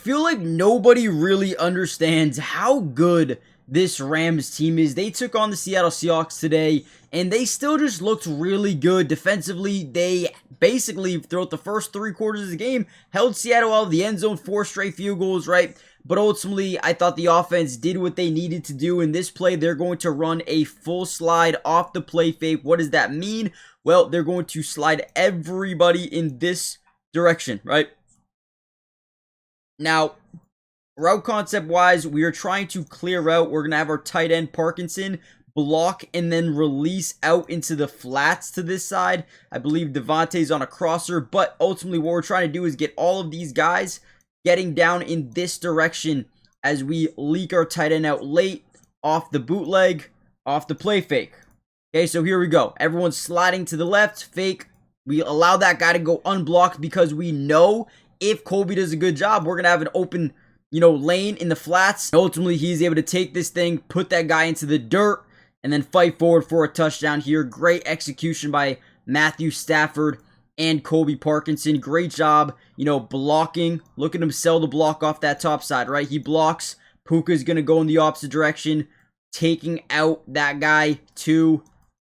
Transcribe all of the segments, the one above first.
feel like nobody really understands how good this Rams team is. They took on the Seattle Seahawks today, and they still just looked really good defensively. They basically, throughout the first 3 quarters of the game, held Seattle out of the end zone, 4 straight field goals, right? But ultimately, I thought the offense did what they needed to do. In this play, they're going to run a full slide off the play fake. What does that mean? Well, they're going to slide everybody in this direction, right? Now, route concept wise, we are trying to clear out. We're going to have our tight end Parkinson block and then release out into the flats to this side. I believe Devontae's on a crosser, but ultimately what we're trying to do is get all of these guys getting down in this direction as we leak our tight end out late off the bootleg, off the play fake. Okay, so here we go. Everyone's sliding to the left, fake. We allow that guy to go unblocked because we know if Colby does a good job, we're going to have an open, lane in the flats. Ultimately, he's able to take this thing, put that guy into the dirt, and then fight forward for a touchdown here. Great execution by Matthew Stafford and Colby Parkinson. Great job, blocking. Look at him sell the block off that top side, right? He blocks. Puka's going to go in the opposite direction, taking out that guy to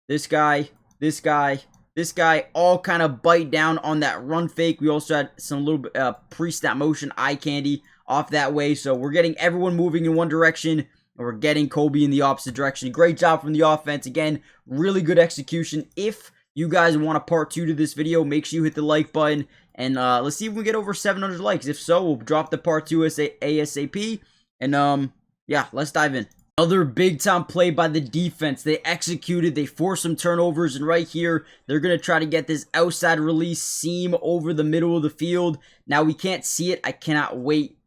this guy, this guy, this guy, all kind of bite down on that run fake. We also had some little bit pre-snap motion eye candy off that way. So we're getting everyone moving in one direction, and we're getting Colby in the opposite direction. Great job from the offense. Again, really good execution. If you guys want a part 2 to this video, make sure you hit the like button. And let's see if we get over 700 likes. If so, we'll drop the part 2 ASAP. And yeah, let's dive in. Another big time play by the defense. They executed, they forced some turnovers, and right here, they're going to try to get this outside release seam over the middle of the field. Now, we can't see it. I cannot wait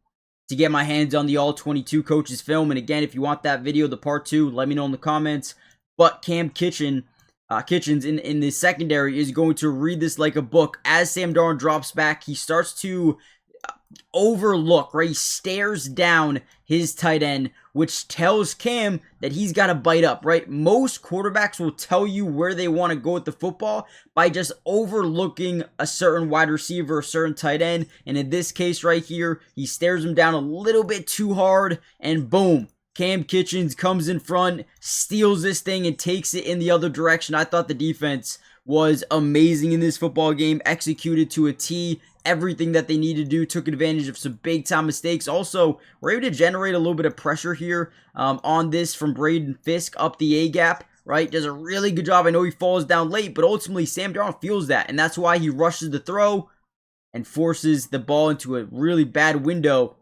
to get my hands on the All-22 coaches film. And again, if you want that video, the part 2, let me know in the comments. But Cam Kitchens in the secondary is going to read this like a book. As Sam Darnold drops back, he starts to overlook, right? He stares down his tight end, which tells Cam that he's got to bite up, right? Most quarterbacks will tell you where they want to go with the football by just overlooking a certain wide receiver, a certain tight end. And in this case right here, he stares him down a little bit too hard, and boom, Cam Kitchens comes in front, steals this thing, and takes it in the other direction. I thought the defense was amazing in this football game, executed to a T. Everything that they needed to do, took advantage of some big time mistakes. Also, we're able to generate a little bit of pressure here on this from Braden Fisk up the A gap, right? Does a really good job. I know he falls down late, but ultimately Sam Darnold feels that, and that's why he rushes the throw and forces the ball into a really bad window.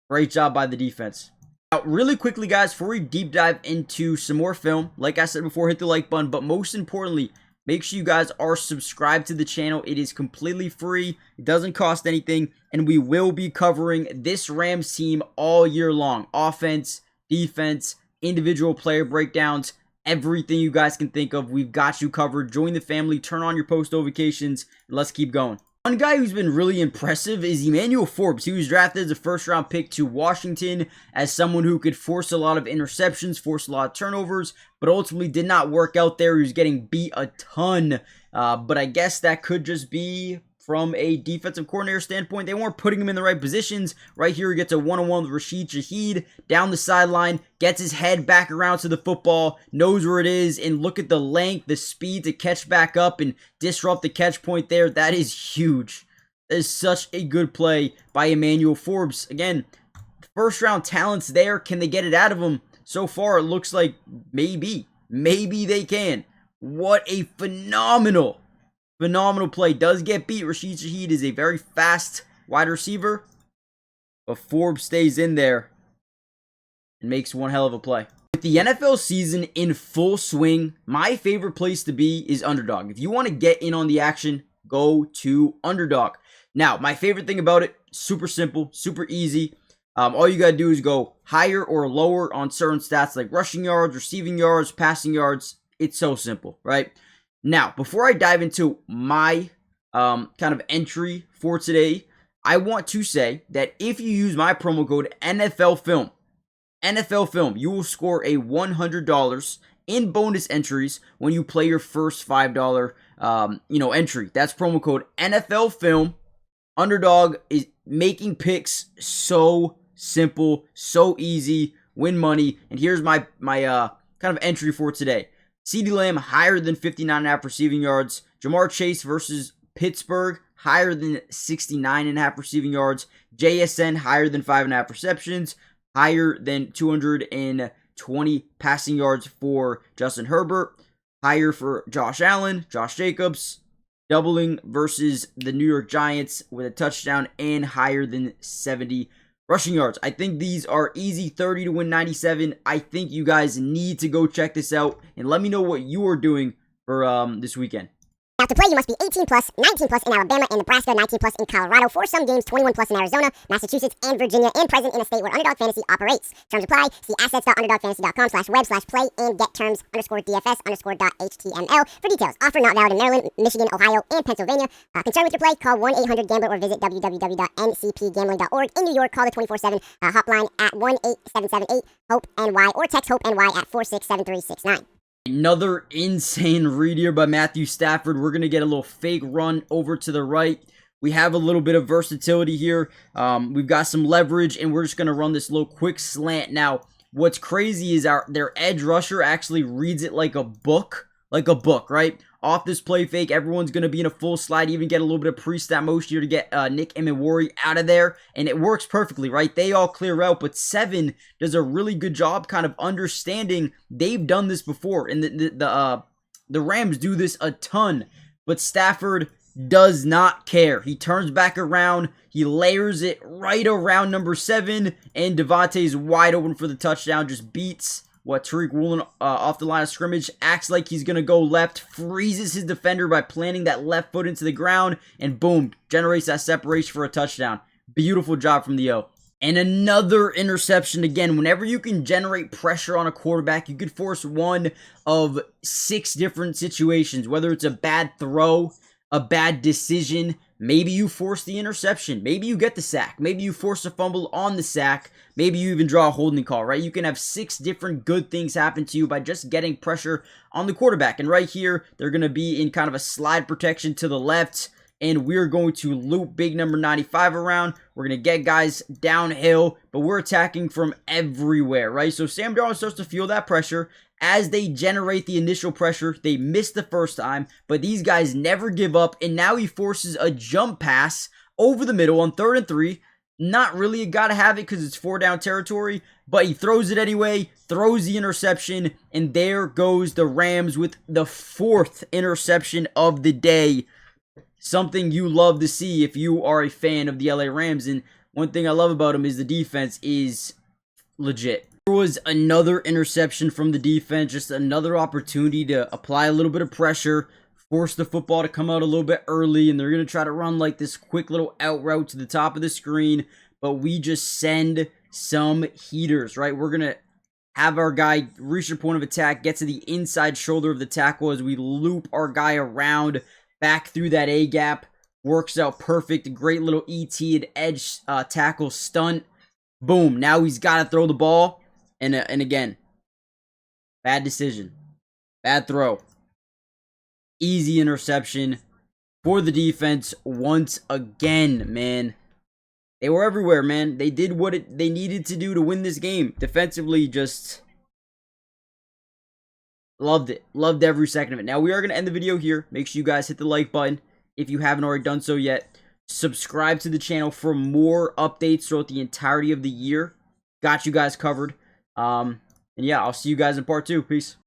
Great job by the defense. Now, really quickly, guys, before we deep dive into some more film, like I said before, hit the like button, but most importantly, make sure you guys are subscribed to the channel. It is completely free. It doesn't cost anything. And we will be covering this Rams team all year long. Offense, defense, individual player breakdowns, everything you guys can think of. We've got you covered. Join the family. Turn on your post notifications. And let's keep going. One guy who's been really impressive is Emanuel Forbes. He was drafted as a first-round pick to Washington as someone who could force a lot of interceptions, force a lot of turnovers, but ultimately did not work out there. He was getting beat a ton, but I guess that could just be from a defensive coordinator standpoint. They weren't putting him in the right positions. Right here, he gets a one-on-one with Rashid Shaheed down the sideline, gets his head back around to the football, knows where it is, and look at the length, the speed to catch back up and disrupt the catch point there. That is huge. That is such a good play by Emanuel Forbes. Again, first-round talent's there. Can they get it out of him? So far, it looks like maybe they can. What a phenomenal play. Does get beat. Rashid Shaheed is a very fast wide receiver, but Forbes stays in there and makes one hell of a play. With the NFL season in full swing, my favorite place to be is Underdog. If you want to get in on the action, go to Underdog. Now, my favorite thing about it, super simple, super easy. All you got to do is go higher or lower on certain stats like rushing yards, receiving yards, passing yards. It's so simple, right? Now, before I dive into my kind of entry for today, I want to say that if you use my promo code NFL Film, you will score a $100 in bonus entries when you play your first $5 entry. That's promo code NFL Film. Underdog is making picks so simple, so easy, win money. And here's my kind of entry for today. CeeDee Lamb higher than 59.5 receiving yards. Jamar Chase versus Pittsburgh higher than 69.5 receiving yards. JSN higher than 5.5 receptions. Higher than 220 passing yards for Justin Herbert. Higher for Josh Allen, Josh Jacobs. Doubling versus the New York Giants with a touchdown, and higher than 70 rushing yards. I think these are easy 30 to win 97. I think you guys need to go check this out and let me know what you are doing for this weekend. Now, to play, you must be 18 plus, 19 plus in Alabama and Nebraska, 19 plus in Colorado. For some games, 21 plus in Arizona, Massachusetts, and Virginia, and present in a state where Underdog Fantasy operates. Terms apply. See assets.underdogfantasy.com/web/play-and-get-terms_DFS_.html for details. Offer not valid in Maryland, Michigan, Ohio, and Pennsylvania. Concerned with your play? Call 1-800-GAMBLER or visit www.ncpgambling.org. In New York, call the 24/7 hotline at 1-8778-HOPE-NY or text HOPE-NY at 467369. Another insane read here by Matthew Stafford. We're going to get a little fake run over to the right. We have a little bit of versatility here. We've got some leverage, and we're just going to run this little quick slant. Now, what's crazy is their edge rusher actually reads it like a book, right? Off this play fake, everyone's going to be in a full slide, even get a little bit of pre-snap motion here to get Nick Emanuel out of there, and it works perfectly, right? They all clear out, but 7 does a really good job kind of understanding they've done this before, and the Rams do this a ton, but Stafford does not care. He turns back around, he layers it right around number 7, and Devontae's wide open for the touchdown, just beats Tariq Woolen off the line of scrimmage, acts like he's going to go left, freezes his defender by planting that left foot into the ground, and boom, generates that separation for a touchdown. Beautiful job from the O. And another interception. Again, whenever you can generate pressure on a quarterback, you could force one of 6 different situations, whether it's a bad throw, a bad decision, maybe you force the interception, maybe you get the sack, maybe you force a fumble on the sack, maybe you even draw a holding call, right? You can have 6 different good things happen to you by just getting pressure on the quarterback. And right here, they're going to be in kind of a slide protection to the left, and we're going to loop big number 95 around. We're going to get guys downhill, but we're attacking from everywhere, right? So Sam Darnold starts to feel that pressure. As they generate the initial pressure, they miss the first time, but these guys never give up, and now he forces a jump pass over the middle on 3rd and 3. Not really a gotta have it because it's 4 down territory, but he throws it anyway, throws the interception, and there goes the Rams with the 4th interception of the day. Something you love to see if you are a fan of the LA Rams, and one thing I love about them is the defense is legit. There was another interception from the defense, just another opportunity to apply a little bit of pressure, force the football to come out a little bit early, and they're going to try to run like this quick little out route to the top of the screen, but we just send some heaters, right? We're going to have our guy reach the point of attack, get to the inside shoulder of the tackle as we loop our guy around back through that A-gap. Works out perfect. Great little ET and edge tackle stunt. Boom. Now he's got to throw the ball. And again, bad decision. Bad throw. Easy interception for the defense once again, man. They were everywhere, man. They did what they needed to do to win this game. Defensively, just loved it. Loved every second of it. Now, we are going to end the video here. Make sure you guys hit the like button if you haven't already done so yet. Subscribe to the channel for more updates throughout the entirety of the year. Got you guys covered. And yeah, I'll see you guys in part 2. Peace.